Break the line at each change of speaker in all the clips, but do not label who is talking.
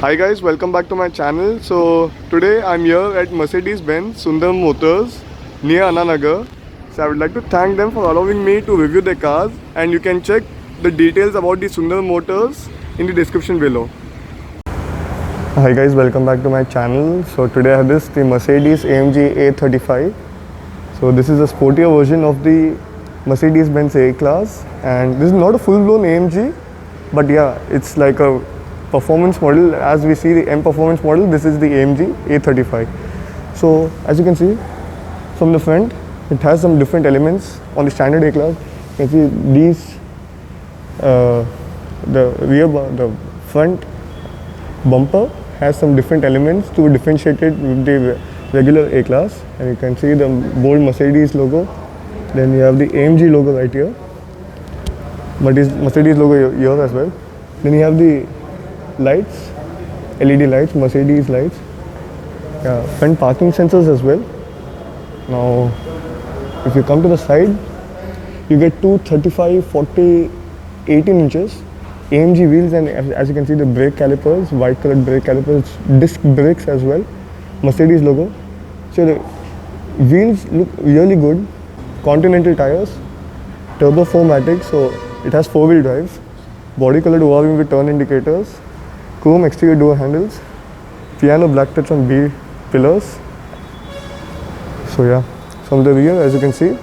Hi guys, welcome back to my channel. So today I'm here at Mercedes-Benz Sundar Motors near Ananagar. So I would like to thank them for allowing me to review their cars, and you can check the details about the Sundar Motors in the description below. Hi guys, welcome back to my channel. So today I have the Mercedes AMG A35. So this is a sportier version of the Mercedes-Benz A-Class, and this is not a full-blown AMG, but yeah, it's like a performance model. As we see the M performance model, this is the AMG A35. So as you can see from the front, it has some different elements. On the standard A-Class, you can see these, the front bumper has some different elements to differentiate it with the regular A-Class, and you can see the bold Mercedes logo. Then you have the AMG logo right here, but it's Mercedes logo here as well. Then you have the lights, LED lights, Mercedes lights, front parking sensors as well. Now if you come to the side, you get two 35, 40, 18 inches AMG wheels, and as you can see the brake calipers, white colored brake calipers, disc brakes as well, Mercedes logo. So the wheels look really good. Continental tires, turbo 4MATIC, so it has 4-wheel drive, body colored ORV with turn indicators, chrome exterior door handles, piano black touch on B pillars. So yeah, from the rear, as you can see,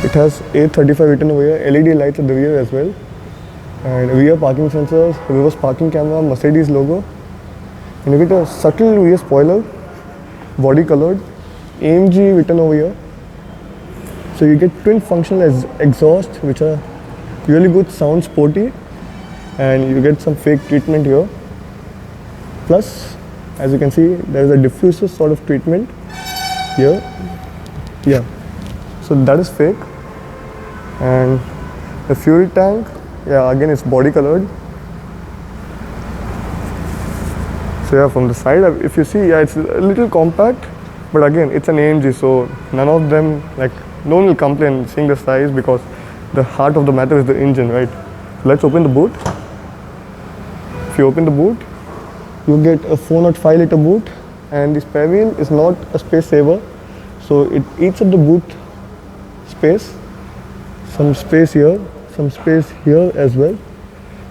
it has A35 written over here, LED lights at the rear as well, and rear parking sensors, reverse parking camera, Mercedes logo, and you get a subtle rear spoiler, body colored, AMG written over here. So you get twin functional exhaust, which are really good, sound sporty, and you get some fake treatment here. Plus, as you can see, there is a diffuser sort of treatment here. Yeah, so that is fake. And the fuel tank, yeah, again it's body colored. So yeah, from the side, if you see, yeah, it's a little compact, but again it's an AMG, so none of them, like, no one will complain seeing the size, because the heart of the matter is the engine, right? So let's open the boot. If you open the boot, you get a 405 liter boot, and the spare wheel is not a space saver, so it eats up the boot space. Some space here, some space here as well,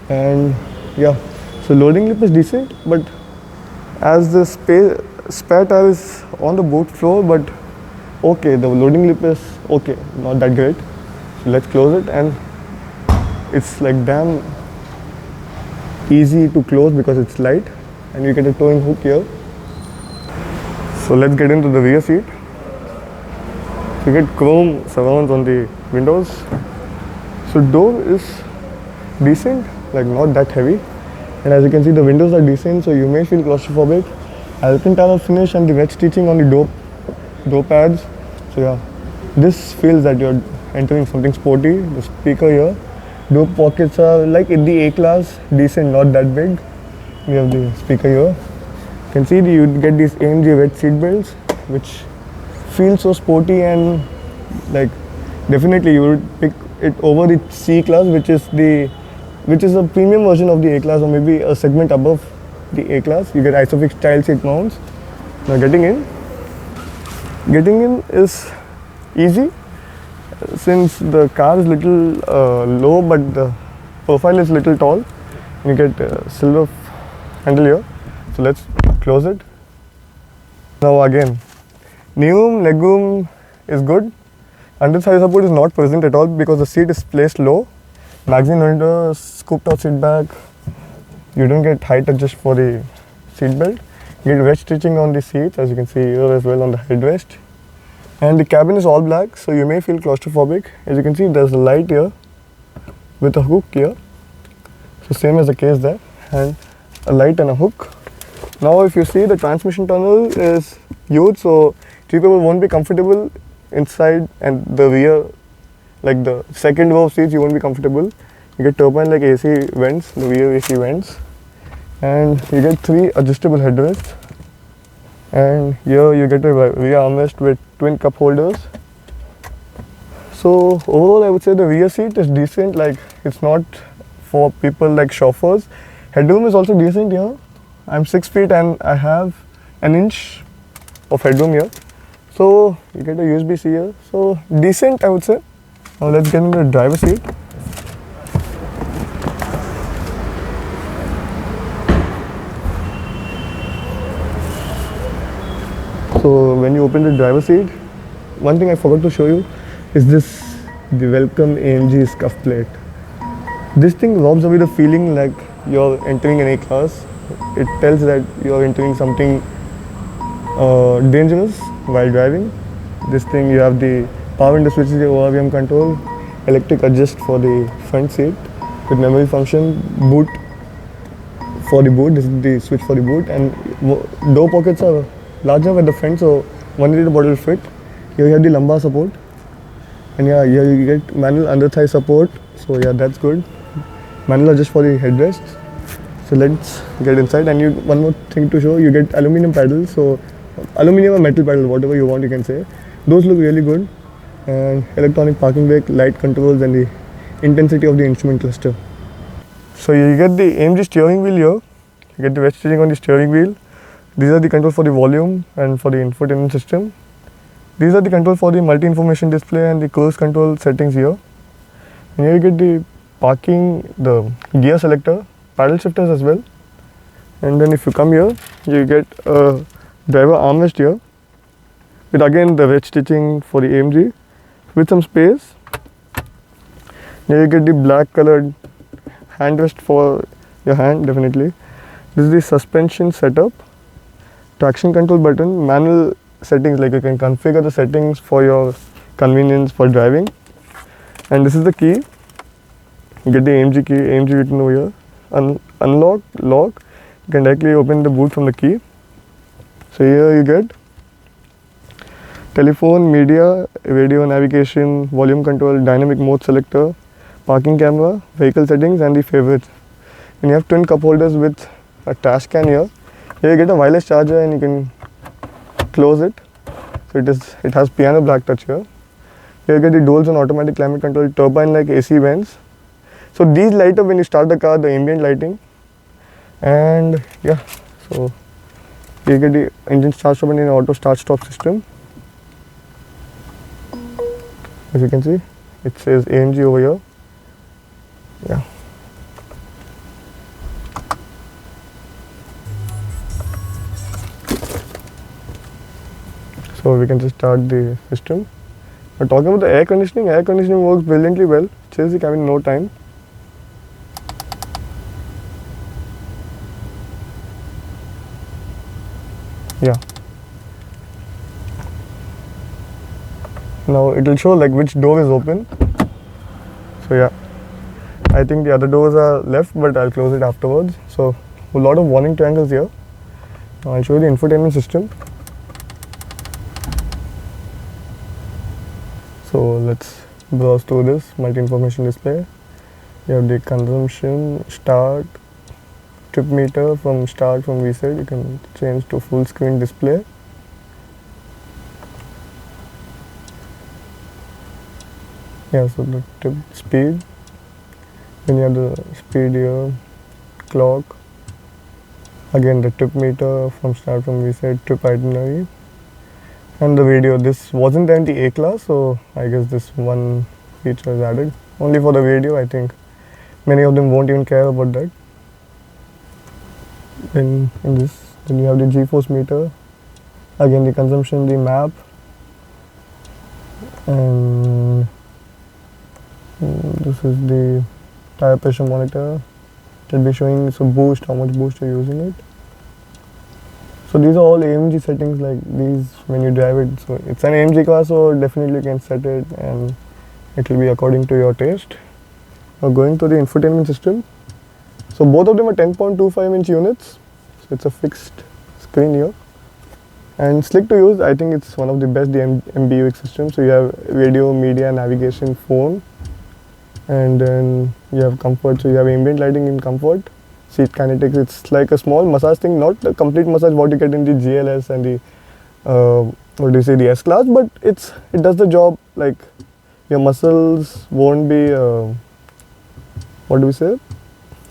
and yeah, so loading lip is decent, but as the spare tire is on the boot floor, but okay, the loading lip is okay, not that great. So let's close it, and it's like damn easy to close because it's light, and you get a towing hook here. So let's get into the rear seat. You get chrome surrounds on the windows. So door is decent, like not that heavy, and as you can see the windows are decent, so you may feel claustrophobic. Alcantara finish and the red stitching on the door pads. So yeah, this feels that you're entering something sporty. The speaker here, door pockets are like in the A-Class, decent, not that big. We have the speaker here. You can see you get these AMG red seat belts, which feel so sporty, and like definitely you would pick it over the C-Class, which is a premium version of the A-Class, or maybe a segment above the A-Class. You get Isofix child seat mounts. Now getting in is easy, since the car is little low, but the profile is little tall. You get silver handle here. So let's close it. Now again, knee legroom is good. Under side support is not present at all because the seat is placed low. Magazine holder, scooped out seat back. You don't get height adjust for the seat belt. You get wedge stitching on the seats, as you can see here as well on the headrest. And the cabin is all black, so you may feel claustrophobic. As you can see, there's a light here with a hook here. So same as the case there, and a light and a hook. Now if you see, the transmission tunnel is huge, so three people won't be comfortable inside, and the rear, like the second row of seats, you won't be comfortable. You get turbine like AC vents, the rear AC vents, and you get 3 adjustable headrests, and here you get a rear armrest with twin cup holders. So overall I would say the rear seat is decent, like it's not for people like chauffeurs, Headroom is also decent here. I'm 6 feet and I have an inch of headroom here. So you get a USB-C here. So decent, I would say. Now let's get into the driver's seat. So when you open the driver's seat, one thing I forgot to show you is the welcome AMG scuff plate. This thing robs away the feeling like you're entering an A-class. It tells that you're entering something dangerous while driving. This thing, you have the power window switches, the ORVM control, electric adjust for the front seat with memory function, boot for the boot. This is the switch for the boot, and door pockets are large enough at the front, so 1 liter bottle will fit. Here you have the lumbar support, and yeah, here you get manual under thigh support. So yeah, that's good. Manual adjust for the headrests. So let's get inside, and one more thing to show, you get aluminum paddles. So aluminum or metal paddle, whatever you want, you can say. Those look really good. And electronic parking brake, light controls, and the intensity of the instrument cluster. So you get the AMG steering wheel here. You get the wet steering on the steering wheel. These are the controls for the volume and for the infotainment system. These are the controls for the multi-information display and the cruise control settings here. And here you get the parking, the gear selector, paddle shifters as well. And then if you come here, you get a driver armrest here with again the red stitching for the AMG with some space. Here you get the black colored handrest for your hand, definitely. This is the suspension setup, traction control button, manual settings, like you can configure the settings for your convenience for driving. And this is the key. You get the AMG key, AMG written over here. Unlock, lock, you can directly open the boot from the key. So here you get telephone, media, radio, navigation, volume control, dynamic mode selector, parking camera, vehicle settings, and the favorites. And you have twin cup holders with a trash can here. Here you get a wireless charger and you can close it. So it has piano black touch here. Here you get the dual zone automatic climate control, turbine like AC vents. So these light up when you start the car, the ambient lighting. And yeah, so you get the engine start stop and an auto start stop system. As you can see, it says AMG over here. Yeah. So we can just start the system. But talking about the air conditioning works brilliantly well. Chills the cabin in no time. Yeah. Now it will show like which door is open. So yeah, I think the other doors are left, but I'll close it afterwards. So a lot of warning triangles here. Now I'll show you the infotainment system. So let's browse through this multi-information display. You have the consumption, start, trip meter from start from reset. You can change to full screen display. Yeah, so the trip speed. Then you have the speed here, clock. Again the trip meter from start from reset, trip itinerary. And the radio. This wasn't in the A-class, so I guess this one feature is added. Only for the radio, I think. Many of them won't even care about that. Then then you have the G-force meter. Again the consumption, the map. And this is the tire pressure monitor. It will be showing some boost, how much boost you're using it. So these are all AMG settings, like these when you drive it. So it's an AMG car, so definitely you can set it and it will be according to your taste. Now going to the infotainment system. So both of them are 10.25 inch units. So it's a fixed screen here. And slick to use. I think it's one of the best MBUX systems. So you have radio, media, navigation, phone. And then you have comfort. So you have ambient lighting in comfort. Seat kinetics, it's like a small massage thing, not a complete massage what you get in the GLS and the the S-Class, but it does the job. Like your muscles won't be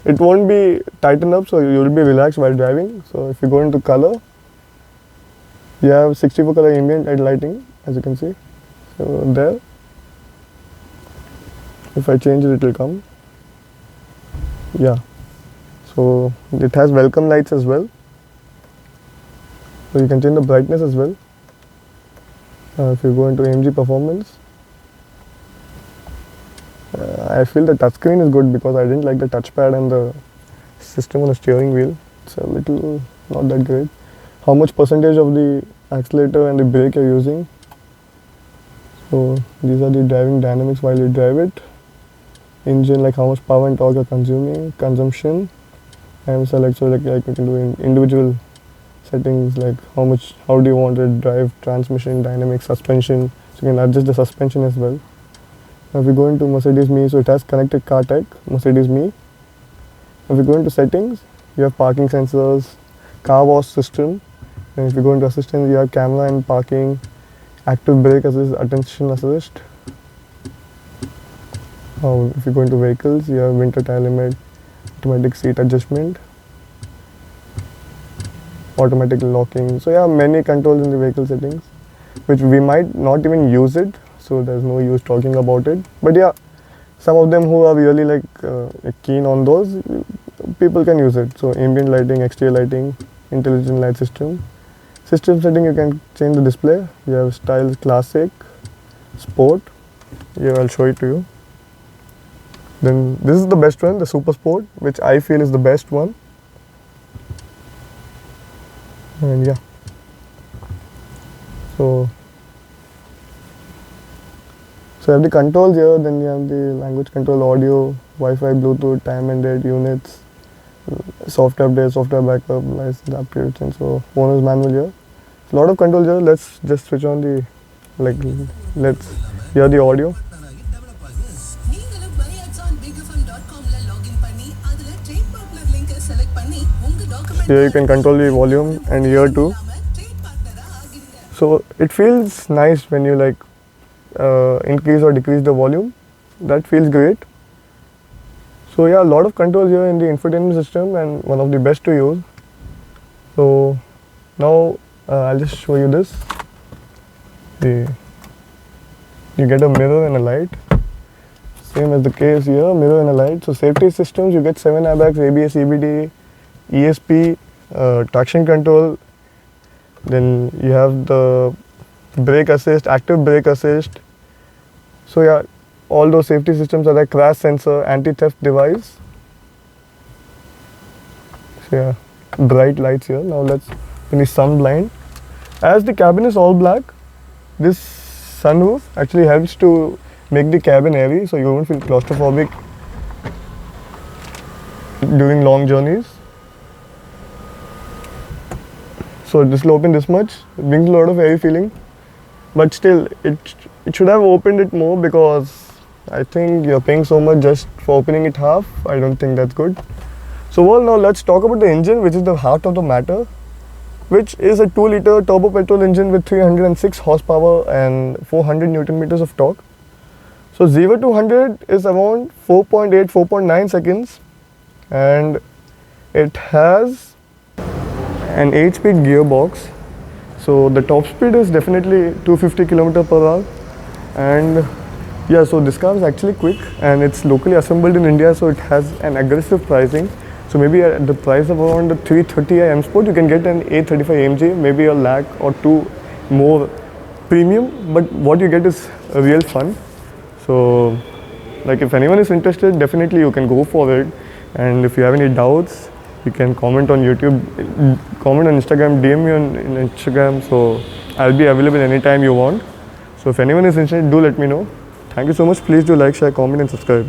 it won't be tightened up, so you'll be relaxed while driving. So if you go into color, you have 64 color ambient lighting, as you can see. So there, if I change it, it will come. Yeah. So it has welcome lights as well. So you can change the brightness as well. If you go into AMG performance, I feel the touchscreen is good because I didn't like the touchpad and the system on the steering wheel. It's a little not that great. How much percentage of the accelerator and the brake you're using. So these are the driving dynamics while you drive it. Engine, like how much power and torque you're consuming, consumption, and select, so like you can do in individual settings, like how do you want to drive, transmission, dynamics, suspension. So you can adjust the suspension as well. Now if we go into Mercedes Me, so it has connected car tech, Mercedes Me. If we go into settings, you have parking sensors, car wash system. And if you go into assistance, you have camera and parking, active brake assist, attention assist. If you go into vehicles, you have winter tire limit, automatic seat adjustment, automatic locking. So yeah, many controls in the vehicle settings, which we might not even use it. So there's no use talking about it. But yeah, some of them who are really keen on those, people can use it. So ambient lighting, exterior lighting, intelligent light system. System setting, you can change the display. You have styles, classic, sport. Here I'll show it to you. Then this is the best one, the Super Sport, which I feel is the best one. And yeah. So you have the controls here, then you have the language control, audio, Wi-Fi, Bluetooth, time and date units, software update, software backup, license updates, and so owner's manual here. A lot of controls here. Let's just switch on the, let's hear the audio. Here you can control the volume, and here too. So it feels nice when you increase or decrease the volume. That feels great. So yeah, a lot of controls here in the infotainment system, and one of the best to use. So now I'll just show you this. You get a mirror and a light. Same as the case here, mirror and a light. So safety systems, you get 7 airbags, ABS, EBD, ESP, traction control. Then you have the brake assist, active brake assist. So yeah, all those safety systems are like crash sensor, anti-theft device. So yeah, bright lights here. Now let's finish sun blind. As the cabin is all black, this sunroof actually helps to make the cabin airy, so you won't feel claustrophobic during long journeys. So this will open this much, it brings a lot of airy feeling, but still it should have opened it more, because I think you're paying so much just for opening it half. I don't think that's good. So well, now let's talk about the engine, which is the heart of the matter, which is a 2-liter turbo petrol engine with 306 horsepower and 400 Newton meters of torque. So 0 to 100 is around 4.8, 4.9 seconds, and it has an 8-speed gearbox. So the top speed is definitely 250 km per hour, and yeah, so this car is actually quick, and it's locally assembled in India, so it has an aggressive pricing. So maybe at the price of around the 330i M Sport, you can get an A35 AMG, maybe a lakh or two more premium, but what you get is a real fun. So if anyone is interested, definitely you can go for it. And if you have any doubts, you can comment on YouTube, comment on Instagram, DM me on Instagram. So I'll be available anytime you want. So if anyone is interested, do let me know. Thank you so much. Please do like, share, comment and subscribe.